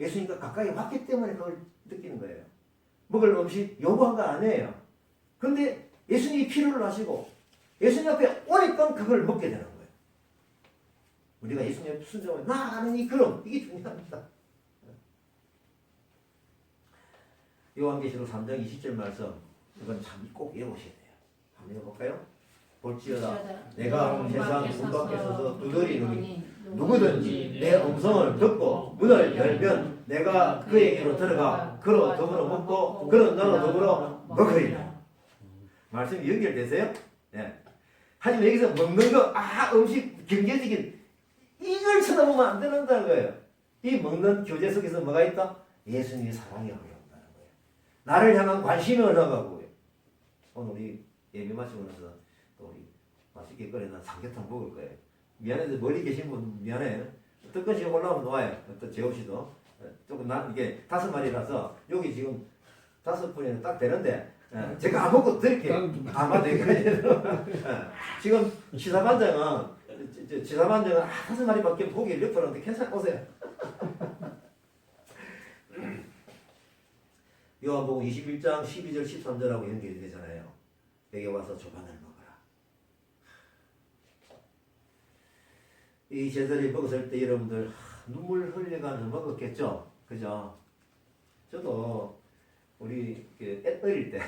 예수님과 가까이 왔기 때문에 그걸 느끼는 거예요. 먹을 음식 요구한 거 아니에요. 그런데 예수님이 필요를 하시고 예수님 앞에 오니까 그걸 먹게 되는 거예요. 우리가 예수님 앞에 순종하며 나아가는 이 걸음, 이게 중요합니다. 요한계시록 3장 20절 말씀, 이건 참 꼭 외우셔야 돼요. 한번 읽어볼까요? 볼지어다 내가 세상 문 밖에 서서 두드리노니 누구든지 내 음성을 듣고 문을 열면 내가 그에게로 들어가 그로 더불어 먹고 그는 나로 더불어 먹으리라. 말씀이 연결되세요? 네. 하지만 여기서 먹는 거, 음식 경제적인 이걸 쳐다보면 안 된다는 거예요. 이 먹는 교제 속에서 뭐가 있다? 예수님의 사랑이 흘러온다는 거예요. 나를 향한 관심이 흘러가고. 오늘 우리 예배 마치고 나서 또 우리 맛있게 끓여놓은 삼계탕 먹을 거예요. 미안해서 멀리 계신 분 미안해요. 어떤 것이 올라오면 놓아요. 어떤 제옵씨도 조금 이게 5마리라서 여기 지금 5분이 딱 되는데 제가 안 먹고 드릴게요. 아마 내가 지금 지사반장은 5마리밖에 고기를 려퍼는데 괜찮아 오세요. 요한복음 21장 12절 13절하고 연결이 되잖아요. 여기 와서 조반을 먹어라. 이 제자들이 먹었을 때 여러분들 눈물 흘려가면서 먹었겠죠? 그죠? 저도 우리 어릴 때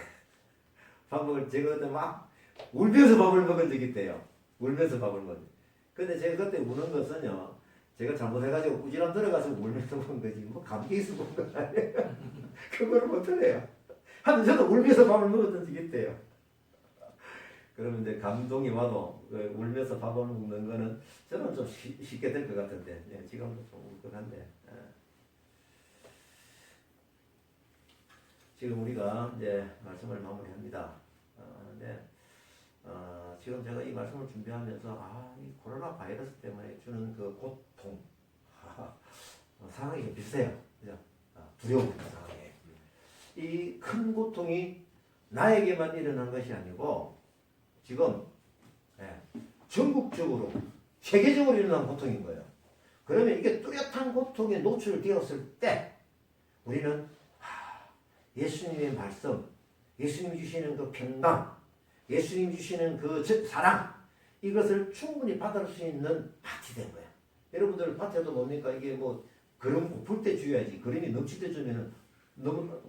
밥 먹을 제가 그때 막 울면서 밥을 먹은 적이 있대요. 울면서 밥을 먹은. 근데 제가 그때 우는 것은요, 제가 잘못해가지고 꾸지람 들어가서 울면서 먹은 거지 뭐 감기 있어 먹은 건 아니에요. 그거를 못하네요. 하여튼 저도 울면서 밥을 먹었던 적이 있대요. 그러면 이제 감동이 와도 울면서 밥을 먹는 거는 저는 좀 쉽게 될 것 같은데, 네, 지금도 좀 울 것 같네. 지금 우리가 이제 말씀을 마무리합니다. 지금 제가 이 말씀을 준비하면서 이 코로나 바이러스 때문에 주는 그 고통, 상황이 좀 비슷해요. 그죠? 두려운 상황에 이 큰 고통이 나에게만 일어난 것이 아니고 지금 전국적으로 세계적으로 일어난 고통인 거예요. 그러면 이게 뚜렷한 고통에 노출되었을 때 우리는 예수님의 말씀, 예수님이 주시는 그 평강, 예수님이 주시는 그 사랑, 이것을 충분히 받을 수 있는 밭이 된 거예요. 여러분들 밭에도 뭡니까? 이게 뭐 걸음 고플 때 줘야지. 걸음이 넘칠 때 주면은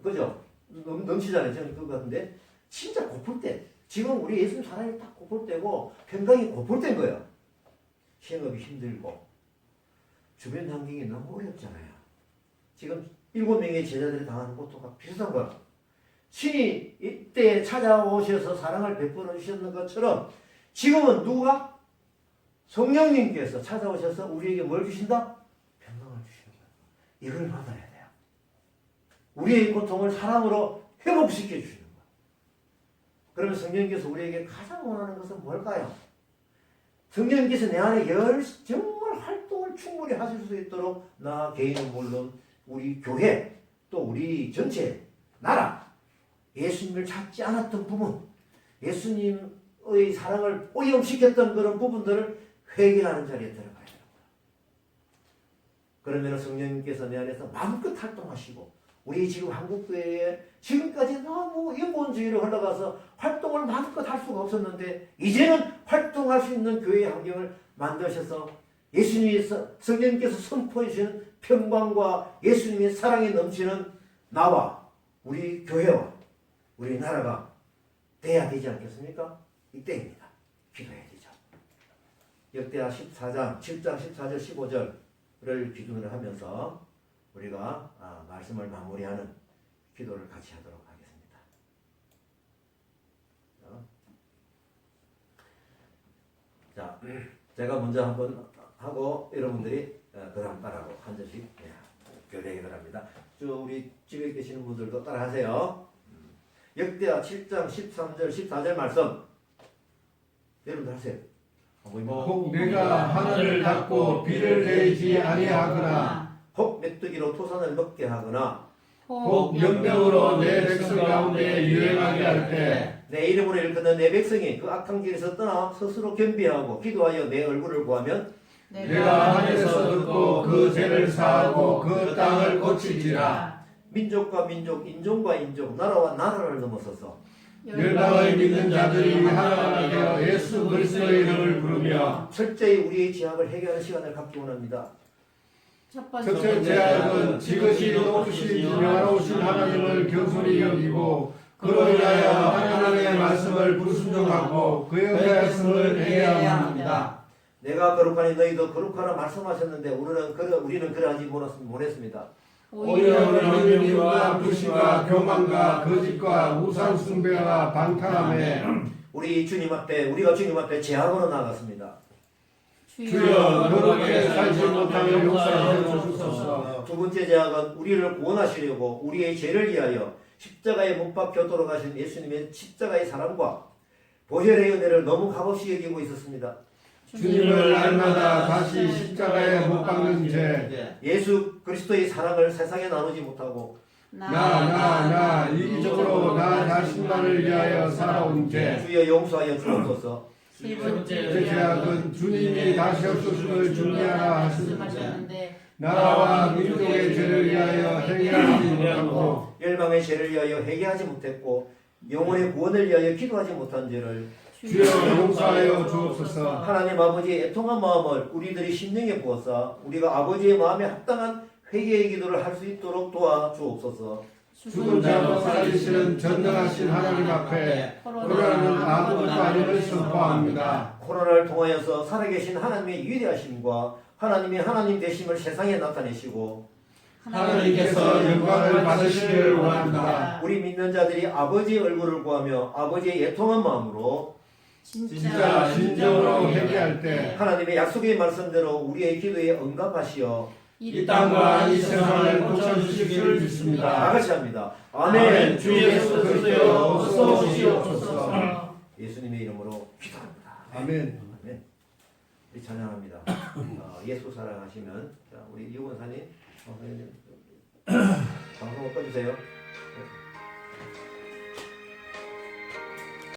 그죠? 넘치잖아요. 저는 그거 같은데 진짜 고플 때. 지금 우리 예수님 사랑이 딱 고플 때고 평강이 고플 때인 거예요. 생업이 힘들고 주변 환경이 너무 어렵잖아요. 지금 7명의 제자들이 당하는 고통과 비슷한 거예요. 신이 이때 찾아오셔서 사랑을 베풀어 주셨는 것처럼 지금은 누가? 성령님께서 찾아오셔서 우리에게 뭘 주신다? 평강을 주시는 거예요. 이걸 받아야 돼요. 우리의 고통을 사랑으로 회복시켜 주시는 거예요. 그러면 성령님께서 우리에게 가장 원하는 것은 뭘까요? 성령님께서 내 안에 정말 활동을 충분히 하실 수 있도록 나 개인은 물론 우리 교회 또 우리 전체 나라 예수님을 찾지 않았던 부분, 예수님의 사랑을 오염시켰던 그런 부분들을 회개하는 자리에 들어가야 돼요. 그러면 성령님께서 내 안에서 마음껏 활동하시고, 우리 지금 한국교회에 지금까지 너무 인본주의로 흘러가서 활동을 마음껏 할 수가 없었는데 이제는 활동할 수 있는 교회의 환경을 만드셔서 예수님이 성령님께서 선포해 주시는 평강과 예수님의 사랑이 넘치는 나와 우리 교회와 우리 나라가 돼야 되지 않겠습니까? 이때입니다. 기도해야 되죠. 역대하 14장 7장 14절 15절을 기준으로 하면서 우리가 말씀을 마무리하는 기도를 같이 하도록 하겠습니다. 자, 제가 먼저 한번 하고 여러분들이 그 다음 따라하고 한 절씩 교대기 바랍니다. 우리 집에 계시는 분들도 따라하세요. 역대하 7장 13절 14절 말씀 여러분들 하세요. 혹 내가 하늘을 닫고 비를 내리지 아니하거나 혹 메뚜기로 토산을 먹게 하거나 혹 명령으로 내 백성 가운데 유행하게 할 때 내 이름으로 일컫는 내 백성이 그 악한 길에서 떠나 스스로 겸비하고 기도하여 내 얼굴을 구하면 내가 하늘에서 듣고 그 죄를 사하고 그 땅을 고칠지라. 민족과 민족, 인종과 인종, 나라와 나라를 넘어서서 열방을 믿는 자들이 하나가 되어 예수 그리스도의 이름을 부르며 철저히 우리의 죄악을 해결하는 시간을 갖기 원합니다. 첫째 죄악은 지극히 높으신 영화로우신 하나님을 겸손히 여기고 그로 인하여 하나님의 말씀을 불순종하고 그의 말씀을 해야 합니다. 내가 거룩하니 너희도 거룩하라 말씀하셨는데 우리는 그러하지 못했습니다. 오히려 우리는 미움과 불신과 교만과 거짓과 우상 숭배와 방탕함에 우리가 주님 앞에 죄악으로 나갔습니다. 주여 거룩하게 살지 못함을 용서하여 주소서. 두 번째 죄악은 우리를 구원하시려고 우리의 죄를 위하여 십자가에 못 박혀 돌아가신 예수님의 십자가의 사랑과 보혈의 은혜를 너무 값없이 여기고 있었습니다. 주님을 날마다 다시 십자가에 못 박는 죄, 예수 그리스도의 사랑을 세상에 나누지 못하고 나 이기적으로 나 자신만을 위하여 살아온 죄. 주여 용서하여 주옵소서. 세 번째 죄악은 주님이 다시 없으심을 준비하라 하시는데 나라와 민족의 죄를 위하여 해결하지 못하고 열방의 죄를 위하여 회개하지 못했고 영혼의 구원을 위하여 기도하지 못한 죄를 주여 용서하여 주옵소서. 하나님 아버지의 애통한 마음을 우리들이 심령에 부어서 우리가 아버지의 마음에 합당한 회개의 기도를 할 수 있도록 도와주옵소서. 죽은 자도 살리시는 전능하신 하나님 앞에 코로나는 아무것도 아님을 선포합니다. 코로나를 통하여서 살아계신 하나님의 위대하심과 하나님의 하나님 되심을 세상에 나타내시고 하나님께서 영광을 받으시기를 원합니다. 우리 믿는 자들이 아버지의 얼굴을 구하며 아버지의 애통한 마음으로 진짜 진정으로 회개할 때 하나님의 약속의 말씀대로 우리의 기도에 응답하시어 이 땅과 이 세상을 고쳐주시기를 다 믿습니다. 같이 합니다. 아멘. 아멘. 주 예수 그리스도여 어서 오시옵소서. 예수님의 이름으로 기도합니다. 아멘. 아멘. 우리 찬양합니다. 예수 사랑하시면 자, 우리 유건사님 방송을 꺼주세요.